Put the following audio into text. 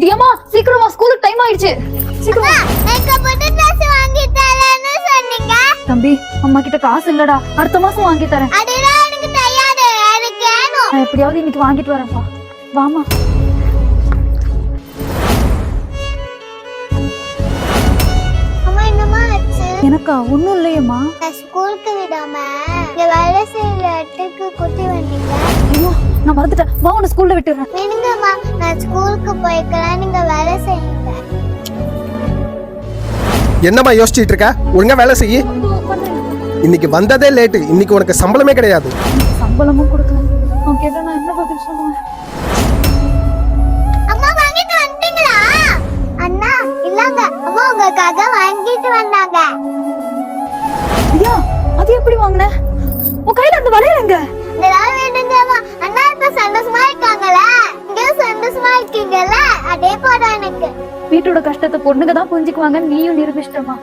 தியமா சீக்கிரமா ஸ்கூலுக்கு டைம் ஆயிடுச்சு. சீக்கிரமா எனக்கு புது Dress வாங்கி தரேன்னு சொன்னீங்க. தம்பி அம்மா கிட்ட காசு இல்லடா, அடுத்த மாசம் வாங்கி தரேன். அதெல்லாம் எனக்கு தெரியாது, எனக்கு வேணும். நான் எப்படியாவது இன்னைக்கு வாங்கிட்டு வரேன்ப்பா. வாமா. அம்மா என்னம்மா ஆச்சு? எனக்கா ஒண்ணும் இல்லையம்மா. நான் ஸ்கூலுக்கு விடாம இங்க வேலை செய்யற இடத்துக்கு கூட்டி வந்தீங்க. ஐயோ நான் மறந்துட்டேன். வா உன்னை ஸ்கூல்ல விட்டுறேன். வேணுங்கம்மா, நான் ஸ்கூலுக்கு போய்க்கலாம், நீங்க வேலை செய்யுங்க. என்னம்மா யோசிச்சுட்டு இருக்க? ஒழுங்கா வேலை செய்யி. இன்னைக்கு வந்ததே லேட்டு. இன்னைக்கு உனக்கு சம்பளமே கிடையாது. சம்பளமும் கொடுக்கல. அவன் கேட்டா நான் என்ன பதில் சொல்லுவேன்? அம்மா வாங்கிட்டு வந்துட்டீங்களா? அண்ணா இல்லங்க, அம்மா உங்களுக்காக வாங்கிட்டு வந்தாங்க. ஐயா அது எப்படி வாங்கின? உன் கையில அந்த வளையல் எங்க? இதெல்லாம் வேணுங்கம்மா. அண்ணா இப்ப சந்தோஷமா இருக்காங்களா? இங்கேயும் சந்தோஷமா இருக்கீங்கல்ல, அதே போல எனக்கு. வீட்டோட கஷ்டத்தை பொண்ணுங்க தான் புரிஞ்சுக்குவாங்க, நீயும் நிரூபிச்சிட்டமா.